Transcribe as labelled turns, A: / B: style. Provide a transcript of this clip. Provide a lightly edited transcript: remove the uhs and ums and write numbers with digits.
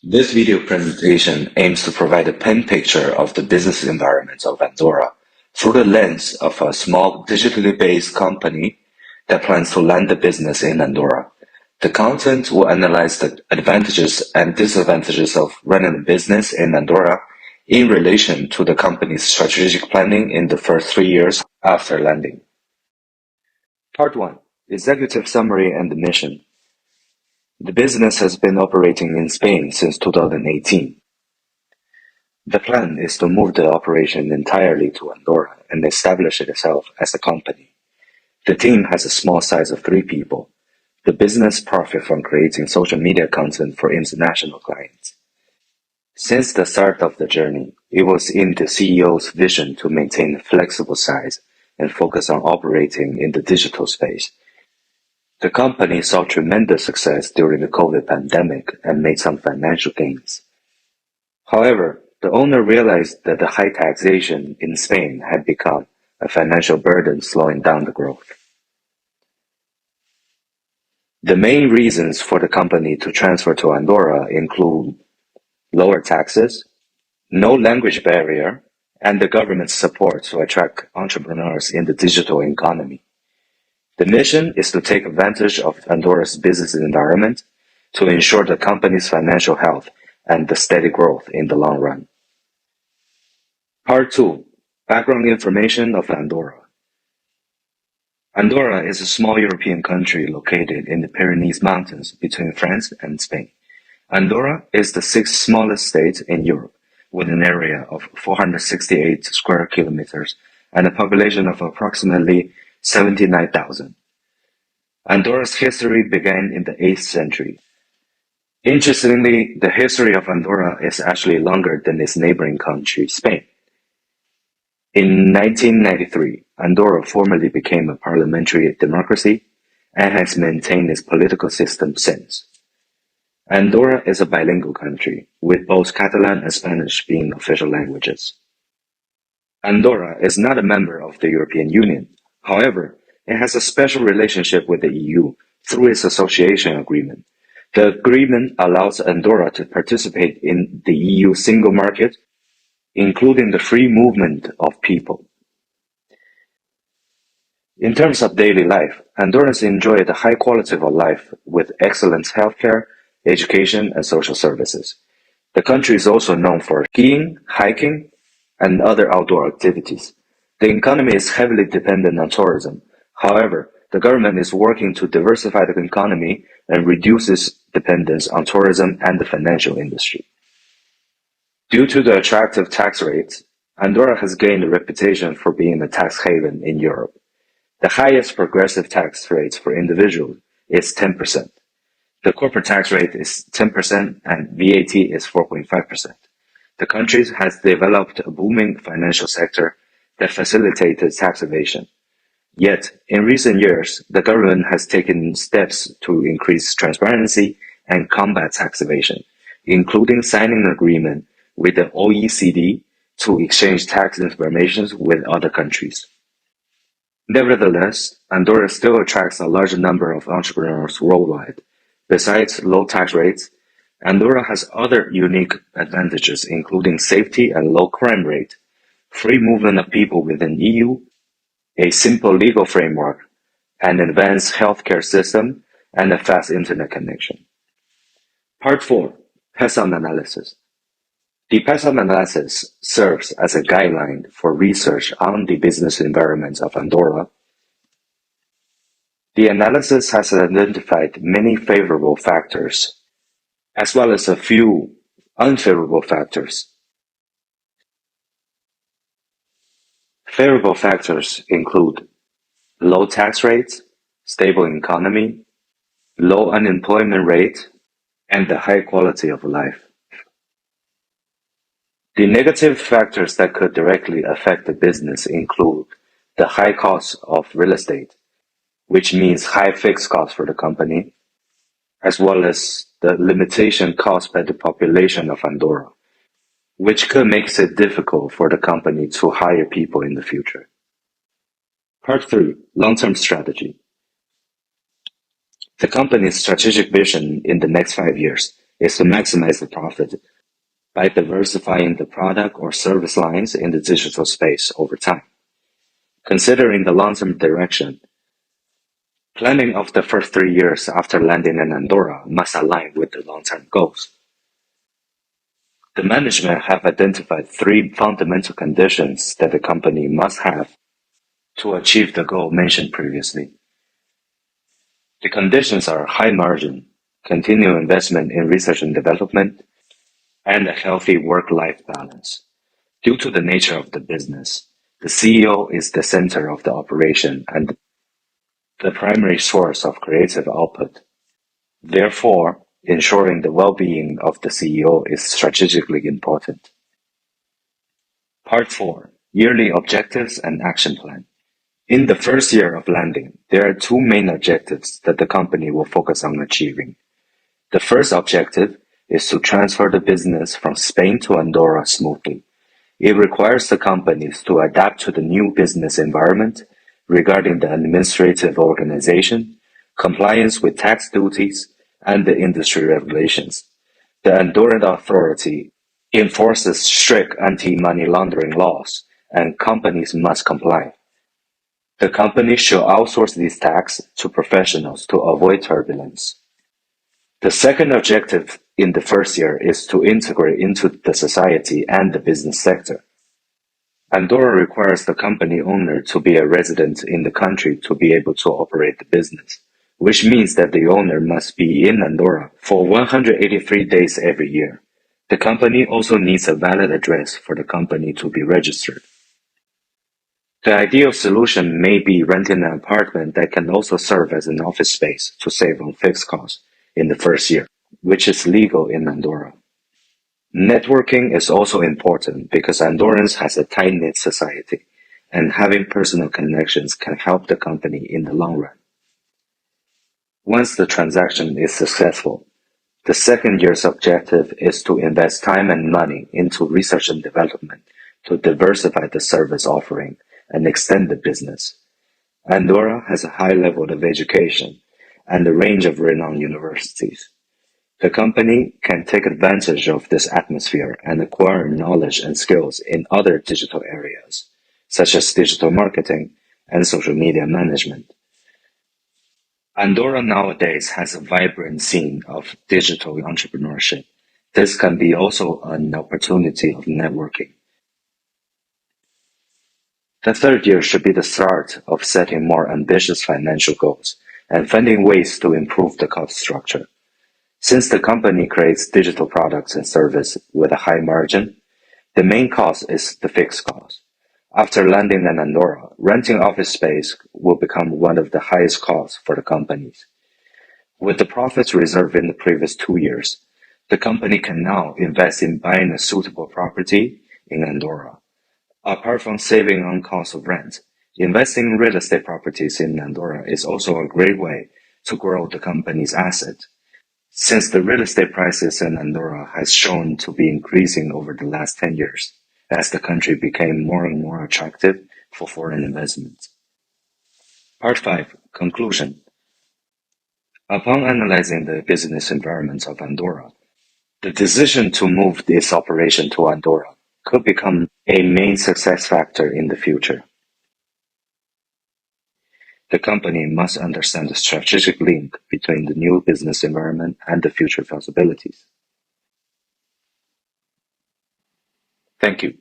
A: This video presentation aims to provide a pen picture of the business environment of Andorra through the lens of a small digitally based company that plans to land the business in Andorra. The content will analyze the advantages and disadvantages of running a business in Andorra in relation to the company's strategic planning in the first 3 years after landing. Part 1: Executive Summary and the Mission. The business has been operating in Spain since 2018. The plan is to move the operation entirely to Andorra and establish itself as a company. The team has a small size of 3 people. The business profits from creating social media content for international clients. Since the start of the journey, it was in the CEO's vision to maintain a flexible size and focus on operating in the digital space. The company saw tremendous success during the COVID pandemic and made some financial gains. However, the owner realized that the high taxation in Spain had become a financial burden, slowing down the growth. The main reasons for the company to transfer to Andorra include lower taxes, no language barrier, and the government's support to attract entrepreneurs in the digital economy. The mission is to take advantage of Andorra's business environment to ensure the company's financial health and the steady growth in the long run. Part 2: Background information of Andorra. Andorra is a small European country located in the Pyrenees Mountains between France and Spain. Andorra is the sixth smallest state in Europe, with an area of 468 square kilometers and a population of approximately 79,000. Andorra's history began in the 8th century. Interestingly, the history of Andorra is actually longer than its neighboring country, Spain. In 1993, Andorra formally became a parliamentary democracy and has maintained its political system since. Andorra is a bilingual country, with both Catalan and Spanish being official languages. Andorra is not a member of the European Union. However, it has a special relationship with the EU through its association agreement. The agreement allows Andorra to participate in the EU single market, including the free movement of people. In terms of daily life, Andorrans enjoy a high quality of life with excellent healthcare, education, and social services. The country is also known for skiing, hiking, and other outdoor activities. The economy is heavily dependent on tourism. However, the government is working to diversify the economy and reduce its dependence on tourism and the financial industry. Due to the attractive tax rates, Andorra has gained a reputation for being a tax haven in Europe. The highest progressive tax rate for individuals is 10%. The corporate tax rate is 10% and VAT is 4.5%. The country has developed a booming financial sector that facilitates tax evasion. Yet, in recent years, the government has taken steps to increase transparency and combat tax evasion, including signing an agreement with the OECD to exchange tax information with other countries. Nevertheless, Andorra still attracts a large number of entrepreneurs worldwide. Besides low tax rates, Andorra has other unique advantages including safety and low crime rate, free movement of people within EU, a simple legal framework, an advanced healthcare system, and a fast internet connection. Part 4: PESAM Analysis. The PESAM analysis serves as a guideline for research on the business environment of Andorra. The analysis has identified many favorable factors, as well as a few unfavorable factors. Favorable factors include low tax rates, stable economy, low unemployment rate, and the high quality of life. The negative factors that could directly affect the business include the high cost of real estate, which means high fixed costs for the company, as well as the limitation caused by the population of Andorra, which could make it difficult for the company to hire people in the future. Part 3: Long-term strategy. The company's strategic vision in the next 5 years is to maximize the profit by diversifying the product or service lines in the digital space over time. Considering the long-term direction, planning of the first 3 years after landing in Andorra must align with the long-term goals. The management have identified three fundamental conditions that the company must have to achieve the goal mentioned previously. The conditions are high margin, continued investment in research and development, and a healthy work-life balance. Due to the nature of the business, the CEO is the center of the operation and the primary source of creative output. Therefore, ensuring the well-being of the CEO is strategically important. Part 4. Yearly Objectives and Action Plan. In the first year of landing, there are two main objectives that the company will focus on achieving. The first objective is to transfer the business from Spain to Andorra smoothly. It requires the companies to adapt to the new business environment regarding the administrative organization, compliance with tax duties, and the industry regulations. The Andorran authority enforces strict anti-money laundering laws, and companies must comply. The company should outsource these tasks to professionals to avoid turbulence. The second objective in the first year is to integrate into the society and the business sector. Andorra requires the company owner to be a resident in the country to be able to operate the business, which means that the owner must be in Andorra for 183 days every year. The company also needs a valid address for the company to be registered. The ideal solution may be renting an apartment that can also serve as an office space to save on fixed costs in the first year, which is legal in Andorra. Networking is also important because Andorrans has a tight-knit society, and having personal connections can help the company in the long run. Once the transaction is successful, the second year's objective is to invest time and money into research and development to diversify the service offering and extend the business. Andorra has a high level of education and a range of renowned universities. The company can take advantage of this atmosphere and acquire knowledge and skills in other digital areas, such as digital marketing and social media management. Andorra nowadays has a vibrant scene of digital entrepreneurship. This can be also an opportunity of networking. The third year should be the start of setting more ambitious financial goals and finding ways to improve the cost structure. Since the company creates digital products and service with a high margin, the main cost is the fixed cost. After landing in Andorra, renting office space will become one of the highest costs for the companies. With the profits reserved in the previous 2 years, the company can now invest in buying a suitable property in Andorra. Apart from saving on cost of rent, investing in real estate properties in Andorra is also a great way to grow the company's asset. Since the real estate prices in Andorra has shown to be increasing over the last 10 years, as the country became more and more attractive for foreign investments. Part 5. Conclusion. Upon analyzing the business environment of Andorra, the decision to move its operation to Andorra could become a main success factor in the future. The company must understand the strategic link between the new business environment and the future possibilities. Thank you.